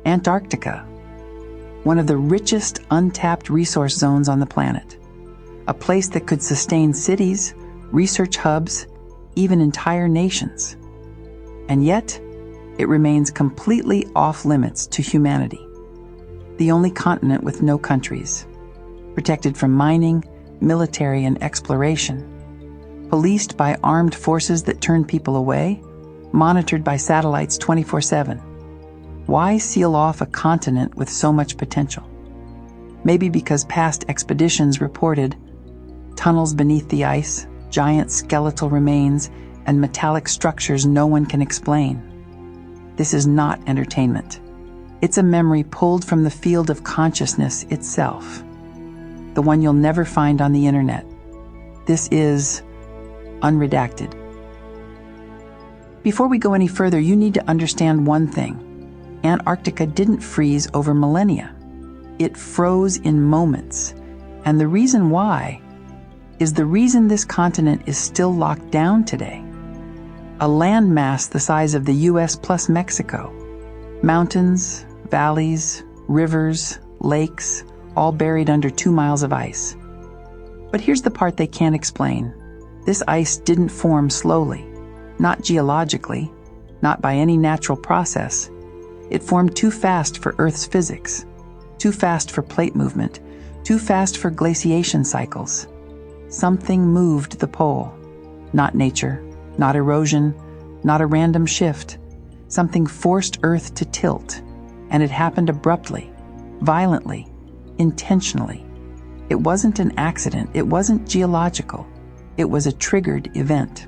Antarctica, one of the richest untapped resource zones on the planet, a place that could sustain cities, research hubs, even entire nations. And yet, it remains completely off-limits to humanity. The only continent with no countries, protected from mining, military, and exploration, policed by armed forces that turn people away, monitored by satellites 24/7. Why seal off a continent with so much potential? Maybe because past expeditions reported tunnels beneath the ice, giant skeletal remains, and metallic structures no one can explain. This is not entertainment. It's a memory pulled from the field of consciousness itself, the one you'll never find on the internet. This is Unredacted. Before we go any further, you need to understand one thing. Antarctica didn't freeze over millennia. It froze in moments. And the reason why is the reason this continent is still locked down today. A landmass the size of the US plus Mexico. Mountains, valleys, rivers, lakes, all buried under 2 miles of ice. But here's the part they can't explain. This ice didn't form slowly, not geologically, not by any natural process. It formed too fast for Earth's physics, too fast for plate movement, too fast for glaciation cycles. Something moved the pole. Not nature, not erosion, not a random shift. Something forced Earth to tilt, and it happened abruptly, violently, intentionally. It wasn't an accident, it wasn't geological. It was a triggered event.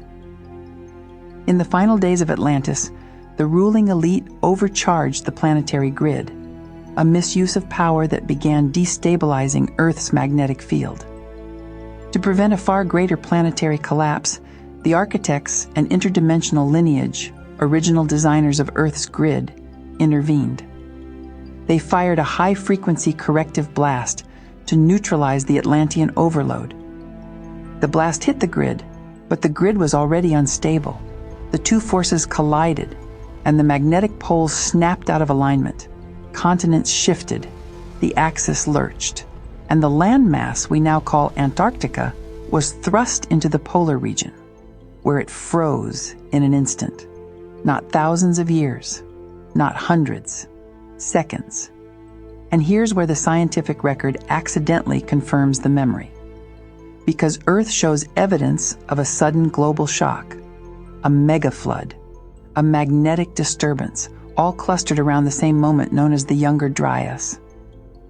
In the final days of Atlantis, the ruling elite overcharged the planetary grid, a misuse of power that began destabilizing Earth's magnetic field. To prevent a far greater planetary collapse, the architects and interdimensional lineage, original designers of Earth's grid, intervened. They fired a high-frequency corrective blast to neutralize the Atlantean overload. The blast hit the grid, but the grid was already unstable. The two forces collided, and the magnetic poles snapped out of alignment. Continents shifted, the axis lurched, and the landmass we now call Antarctica was thrust into the polar region, where it froze in an instant. Not thousands of years, not hundreds, seconds. And here's where the scientific record accidentally confirms the memory. Because Earth shows evidence of a sudden global shock, a mega flood, a magnetic disturbance, all clustered around the same moment known as the Younger Dryas.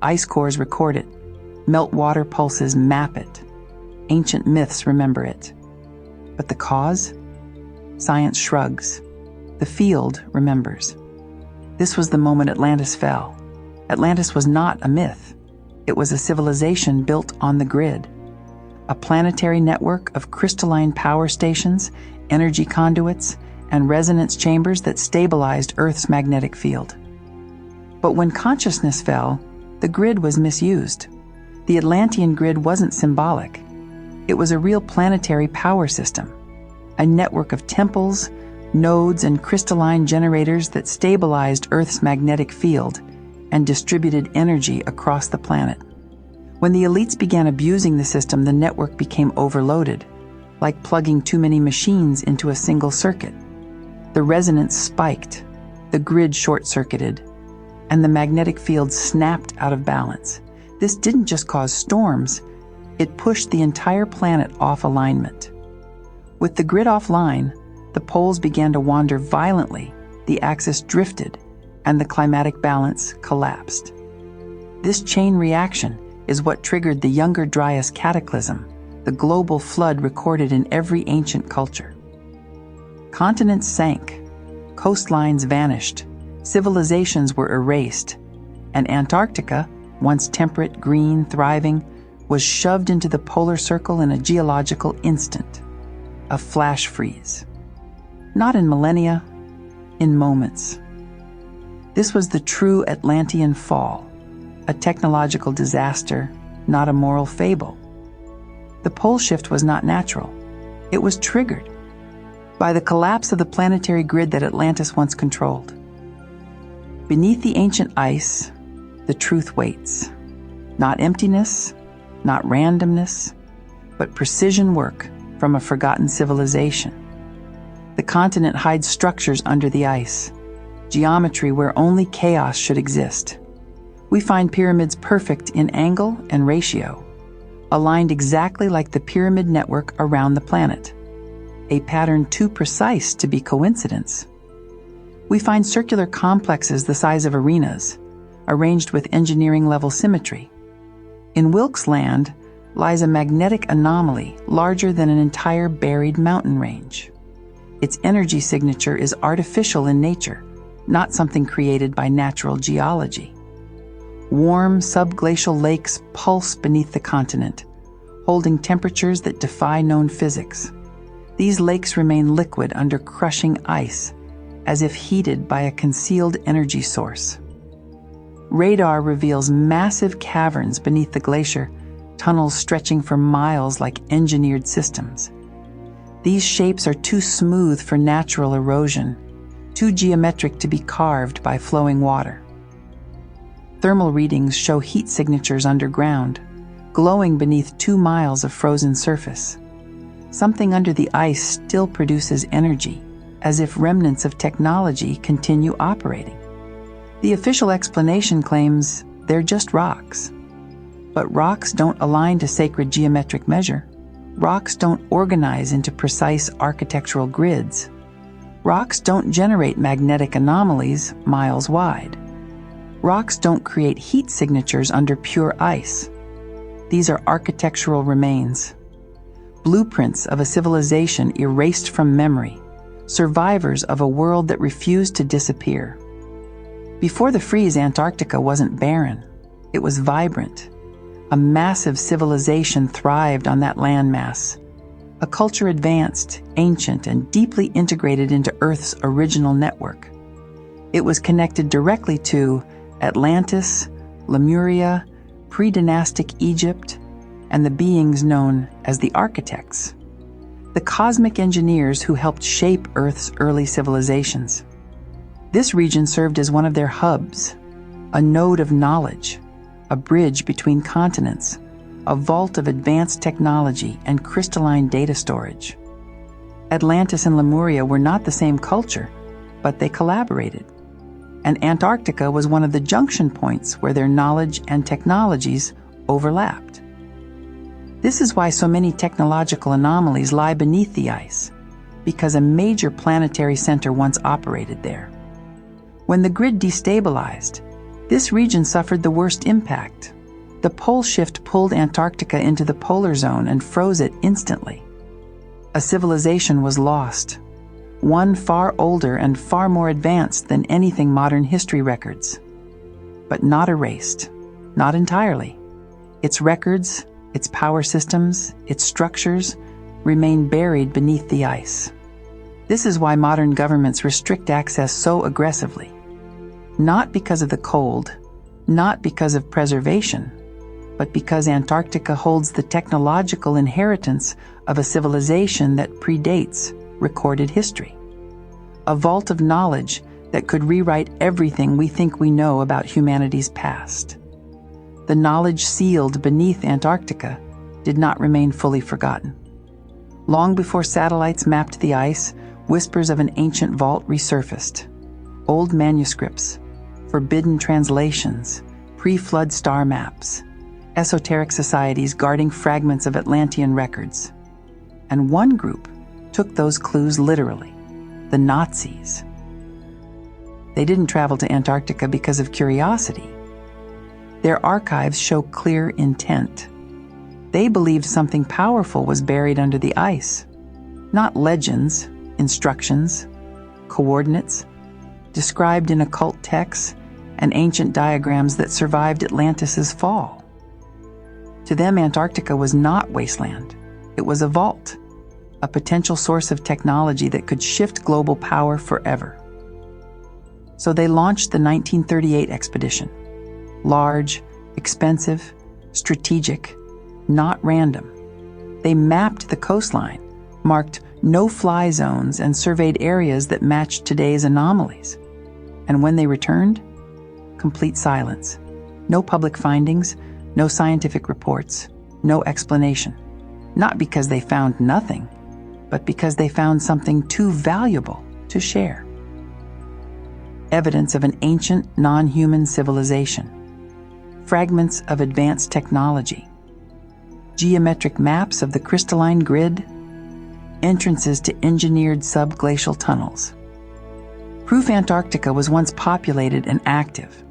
Ice cores record it, meltwater pulses map it, ancient myths remember it. But the cause? Science shrugs. The field remembers. This was the moment Atlantis fell. Atlantis was not a myth. It was a civilization built on the grid. A planetary network of crystalline power stations, energy conduits, and resonance chambers that stabilized Earth's magnetic field. But when consciousness fell, the grid was misused. The Atlantean grid wasn't symbolic. It was a real planetary power system, a network of temples, nodes, and crystalline generators that stabilized Earth's magnetic field and distributed energy across the planet. When the elites began abusing the system, the network became overloaded, like plugging too many machines into a single circuit. The resonance spiked, the grid short-circuited, and the magnetic field snapped out of balance. This didn't just cause storms, it pushed the entire planet off alignment. With the grid offline, the poles began to wander violently, the axis drifted, and the climatic balance collapsed. This chain reaction is what triggered the Younger Dryas cataclysm, the global flood recorded in every ancient culture. Continents sank, coastlines vanished, civilizations were erased, and Antarctica, once temperate, green, thriving, was shoved into the polar circle in a geological instant, a flash freeze. Not in millennia, in moments. This was the true Atlantean fall, a technological disaster, not a moral fable. The pole shift was not natural. It was triggered by the collapse of the planetary grid that Atlantis once controlled. Beneath the ancient ice, the truth waits. Not emptiness, not randomness, but precision work from a forgotten civilization. The continent hides structures under the ice, geometry where only chaos should exist. We find pyramids perfect in angle and ratio, aligned exactly like the pyramid network around the planet, a pattern too precise to be coincidence. We find circular complexes the size of arenas, arranged with engineering-level symmetry. In Wilkes Land lies a magnetic anomaly larger than an entire buried mountain range. Its energy signature is artificial in nature, not something created by natural geology. Warm subglacial lakes pulse beneath the continent, holding temperatures that defy known physics. These lakes remain liquid under crushing ice, as if heated by a concealed energy source. Radar reveals massive caverns beneath the glacier, tunnels stretching for miles like engineered systems. These shapes are too smooth for natural erosion, too geometric to be carved by flowing water. Thermal readings show heat signatures underground, glowing beneath 2 miles of frozen surface. Something under the ice still produces energy, as if remnants of technology continue operating. The official explanation claims they're just rocks. But rocks don't align to sacred geometric measure. Rocks don't organize into precise architectural grids. Rocks don't generate magnetic anomalies miles wide. Rocks don't create heat signatures under pure ice. These are architectural remains, blueprints of a civilization erased from memory, survivors of a world that refused to disappear. Before the freeze, Antarctica wasn't barren. It was vibrant. A massive civilization thrived on that landmass. A culture advanced, ancient, and deeply integrated into Earth's original network. It was connected directly to Atlantis, Lemuria, pre-dynastic Egypt, and the beings known as the architects, the cosmic engineers who helped shape Earth's early civilizations. This region served as one of their hubs, a node of knowledge, a bridge between continents, a vault of advanced technology and crystalline data storage. Atlantis and Lemuria were not the same culture, but they collaborated. And Antarctica was one of the junction points where their knowledge and technologies overlapped. This is why so many technological anomalies lie beneath the ice, because a major planetary center once operated there. When the grid destabilized, this region suffered the worst impact. The pole shift pulled Antarctica into the polar zone and froze it instantly. A civilization was lost, one far older and far more advanced than anything modern history records. But not erased, not entirely. Its records, its power systems, its structures remain buried beneath the ice. This is why modern governments restrict access so aggressively. Not because of the cold, not because of preservation, but because Antarctica holds the technological inheritance of a civilization that predates recorded history. A vault of knowledge that could rewrite everything we think we know about humanity's past. The knowledge sealed beneath Antarctica did not remain fully forgotten. Long before satellites mapped the ice, whispers of an ancient vault resurfaced. Old manuscripts, forbidden translations, pre-flood star maps, esoteric societies guarding fragments of Atlantean records. And one group took those clues literally, the Nazis. They didn't travel to Antarctica because of curiosity. Their archives show clear intent. They believed something powerful was buried under the ice. Not legends, instructions, coordinates, described in occult texts and ancient diagrams that survived Atlantis' fall. To them, Antarctica was not wasteland. It was a vault, a potential source of technology that could shift global power forever. So they launched the 1938 expedition. Large, expensive, strategic, not random. They mapped the coastline, marked no-fly zones, and surveyed areas that matched today's anomalies. And when they returned, complete silence. No public findings, no scientific reports, no explanation. Not because they found nothing, but because they found something too valuable to share. Evidence of an ancient, non-human civilization. Fragments of advanced technology. Geometric maps of the crystalline grid. Entrances to engineered subglacial tunnels. Proof Antarctica was once populated and active.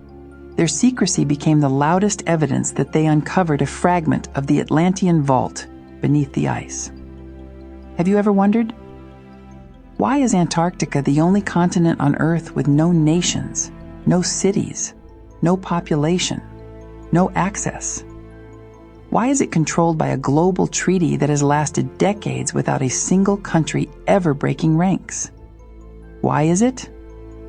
Their secrecy became the loudest evidence that they uncovered a fragment of the Atlantean vault beneath the ice. Have you ever wondered? Why is Antarctica the only continent on Earth with no nations, no cities, no population, no access? Why is it controlled by a global treaty that has lasted decades without a single country ever breaking ranks? Why is it?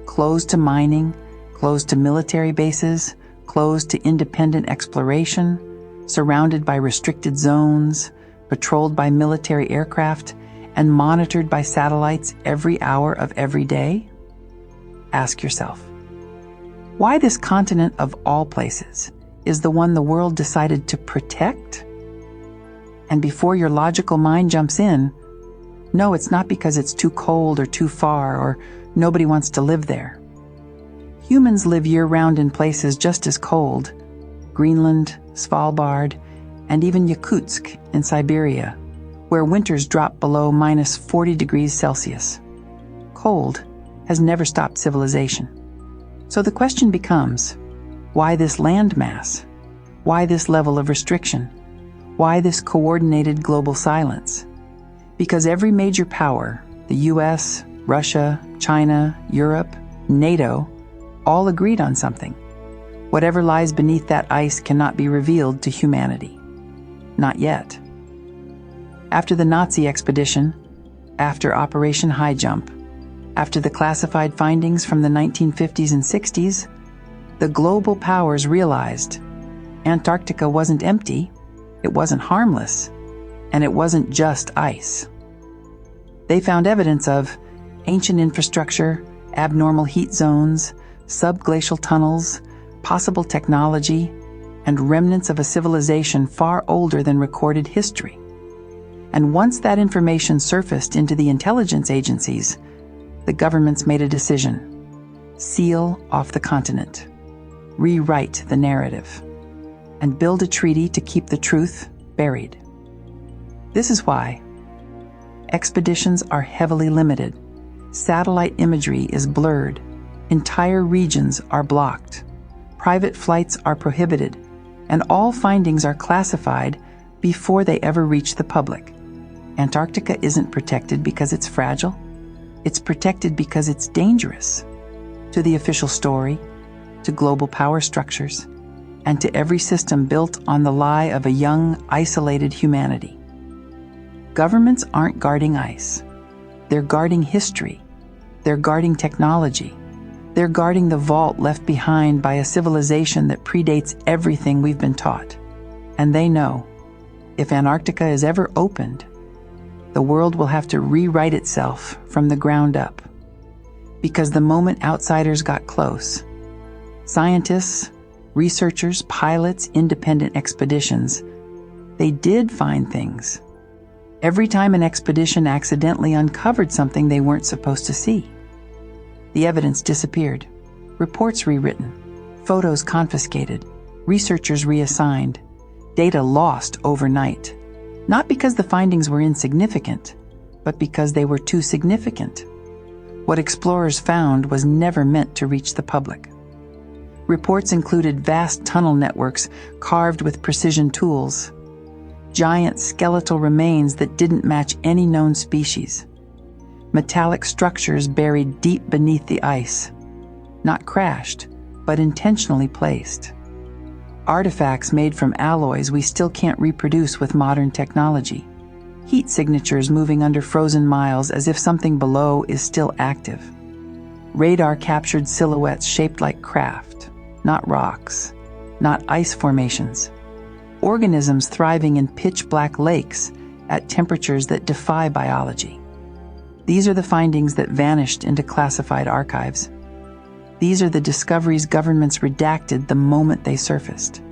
Closed to mining, closed to military bases, closed to independent exploration, surrounded by restricted zones, patrolled by military aircraft, and monitored by satellites every hour of every day? Ask yourself, why this continent of all places is the one the world decided to protect? And before your logical mind jumps in, no, it's not because it's too cold or too far or nobody wants to live there. Humans live year-round in places just as cold, Greenland, Svalbard, and even Yakutsk in Siberia, where winters drop below minus 40 degrees Celsius. Cold has never stopped civilization. So the question becomes, why this landmass? Why this level of restriction? Why this coordinated global silence? Because every major power, the US, Russia, China, Europe, NATO, all agreed on something. Whatever lies beneath that ice cannot be revealed to humanity. Not yet. After the Nazi expedition, after Operation High Jump, after the classified findings from the 1950s and 60s, the global powers realized Antarctica wasn't empty, it wasn't harmless, and it wasn't just ice. They found evidence of ancient infrastructure, abnormal heat zones, subglacial tunnels, possible technology, and remnants of a civilization far older than recorded history. And once that information surfaced into the intelligence agencies, the governments made a decision: seal off the continent, rewrite the narrative, and build a treaty to keep the truth buried. This is why expeditions are heavily limited, satellite imagery is blurred, entire regions are blocked, private flights are prohibited, and all findings are classified before they ever reach the public. Antarctica isn't protected because it's fragile. It's protected because it's dangerous. To the official story, to global power structures, and to every system built on the lie of a young, isolated humanity. Governments aren't guarding ice. They're guarding history. They're guarding technology. They're guarding the vault left behind by a civilization that predates everything we've been taught. And they know, if Antarctica is ever opened, the world will have to rewrite itself from the ground up. Because the moment outsiders got close, scientists, researchers, pilots, independent expeditions, they did find things. Every time an expedition accidentally uncovered something they weren't supposed to see, the evidence disappeared, reports rewritten, photos confiscated, researchers reassigned, data lost overnight. Not because the findings were insignificant, but because they were too significant. What explorers found was never meant to reach the public. Reports included vast tunnel networks carved with precision tools, giant skeletal remains that didn't match any known species, metallic structures buried deep beneath the ice, not crashed, but intentionally placed. Artifacts made from alloys we still can't reproduce with modern technology. Heat signatures moving under frozen miles as if something below is still active. Radar-captured silhouettes shaped like craft, not rocks, not ice formations. Organisms thriving in pitch-black lakes at temperatures that defy biology. These are the findings that vanished into classified archives. These are the discoveries governments redacted the moment they surfaced.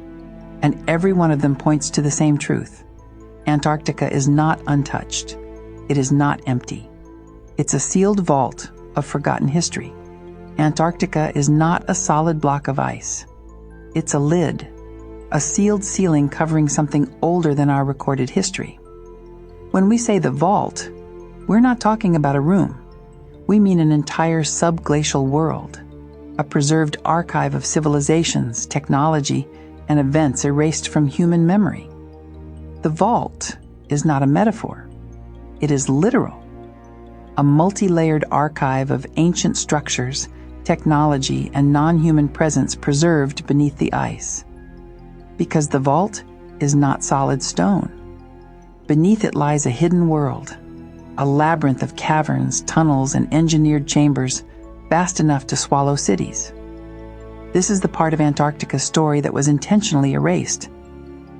And every one of them points to the same truth. Antarctica is not untouched. It is not empty. It's a sealed vault of forgotten history. Antarctica is not a solid block of ice. It's a lid, a sealed ceiling covering something older than our recorded history. When we say the vault, we're not talking about a room. We mean an entire subglacial world, a preserved archive of civilizations, technology, and events erased from human memory. The vault is not a metaphor. It is literal. A multi-layered archive of ancient structures, technology, and non-human presence preserved beneath the ice. Because the vault is not solid stone. Beneath it lies a hidden world, a labyrinth of caverns, tunnels, and engineered chambers vast enough to swallow cities. This is the part of Antarctica's story that was intentionally erased,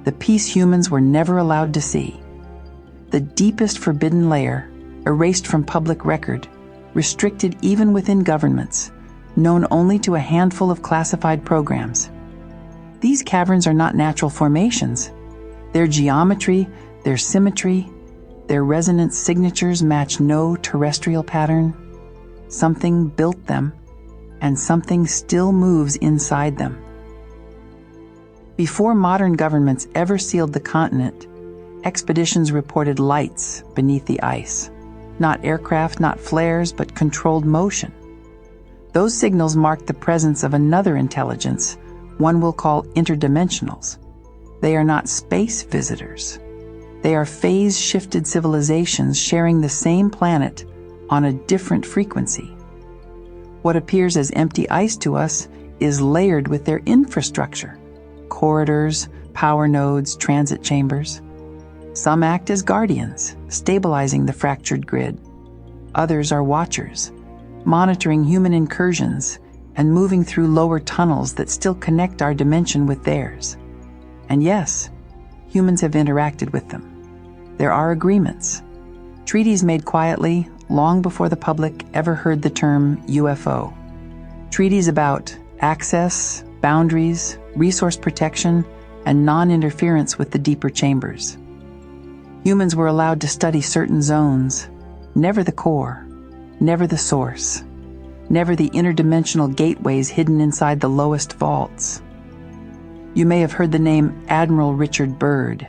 the piece humans were never allowed to see. The deepest forbidden layer, erased from public record, restricted even within governments, known only to a handful of classified programs. These caverns are not natural formations. Their geometry, their symmetry, their resonance signatures match no terrestrial pattern. Something built them, and something still moves inside them. Before modern governments ever sealed the continent, expeditions reported lights beneath the ice. Not aircraft, not flares, but controlled motion. Those signals marked the presence of another intelligence, one we'll call interdimensionals. They are not space visitors. They are phase-shifted civilizations sharing the same planet on a different frequency. What appears as empty ice to us is layered with their infrastructure: corridors, power nodes, transit chambers. Some act as guardians, stabilizing the fractured grid. Others are watchers, monitoring human incursions and moving through lower tunnels that still connect our dimension with theirs. And yes, humans have interacted with them. There are agreements, treaties made quietly long before the public ever heard the term UFO. Treaties about access, boundaries, resource protection, and non-interference with the deeper chambers. Humans were allowed to study certain zones, never the core, never the source, never the interdimensional gateways hidden inside the lowest vaults. You may have heard the name Admiral Richard Byrd,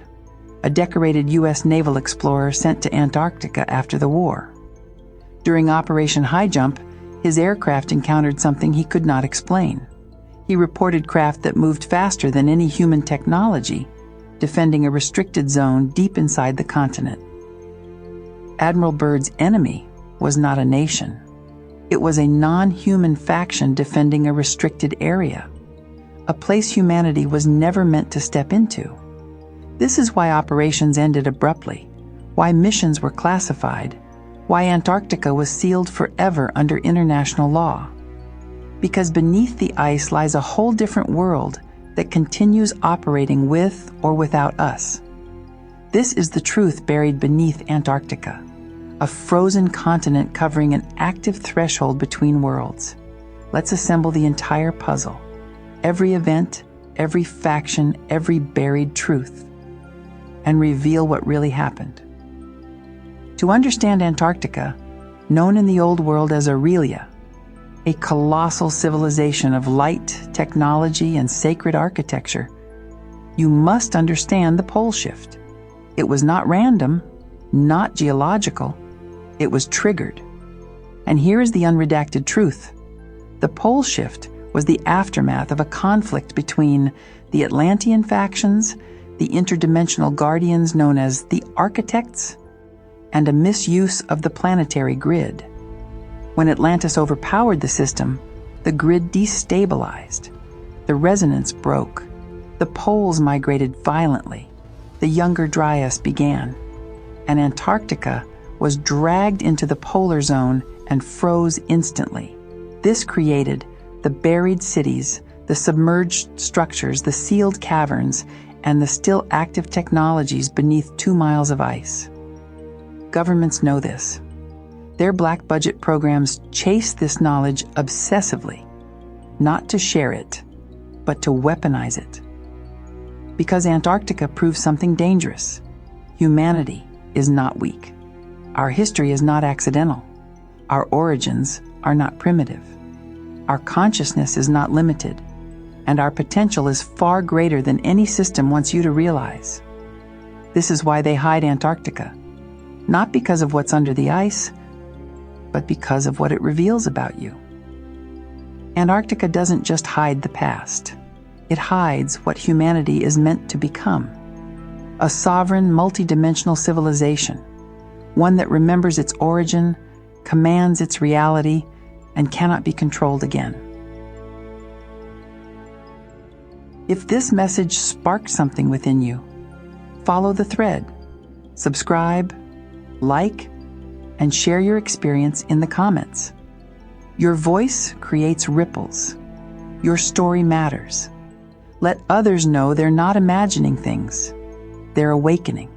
a decorated U.S. naval explorer sent to Antarctica after the war. During Operation High Jump, his aircraft encountered something he could not explain. He reported craft that moved faster than any human technology, defending a restricted zone deep inside the continent. Admiral Byrd's enemy was not a nation. It was a non-human faction defending a restricted area, a place humanity was never meant to step into. This is why operations ended abruptly, why missions were classified, why Antarctica was sealed forever under international law. Because beneath the ice lies a whole different world that continues operating with or without us. This is the truth buried beneath Antarctica, a frozen continent covering an active threshold between worlds. Let's assemble the entire puzzle, every event, every faction, every buried truth, and reveal what really happened. To understand Antarctica, known in the old world as Aurelia, a colossal civilization of light, technology, and sacred architecture, you must understand the pole shift. It was not random, not geological, it was triggered. And here is the unredacted truth. The pole shift was the aftermath of a conflict between the Atlantean factions, the interdimensional guardians known as the Architects, and a misuse of the planetary grid. When Atlantis overpowered the system, the grid destabilized. The resonance broke. The poles migrated violently. The Younger Dryas began. And Antarctica was dragged into the polar zone and froze instantly. This created the buried cities, the submerged structures, the sealed caverns, and the still active technologies beneath 2 miles of ice. Governments know this. Their black budget programs chase this knowledge obsessively. not to share it, but to weaponize it. Because Antarctica proves something dangerous. Humanity is not weak. Our history is not accidental. Our origins are not primitive. Our consciousness is not limited. And our potential is far greater than any system wants you to realize. This is why they hide Antarctica. Not because of what's under the ice, but because of what it reveals about you. Antarctica doesn't just hide the past. It hides what humanity is meant to become. A sovereign, multidimensional civilization. One that remembers its origin, commands its reality, and cannot be controlled again. If this message sparked something within you, follow the thread, subscribe, like, and share your experience in the comments. Your voice creates ripples. Your story matters. Let others know they're not imagining things. They're awakening.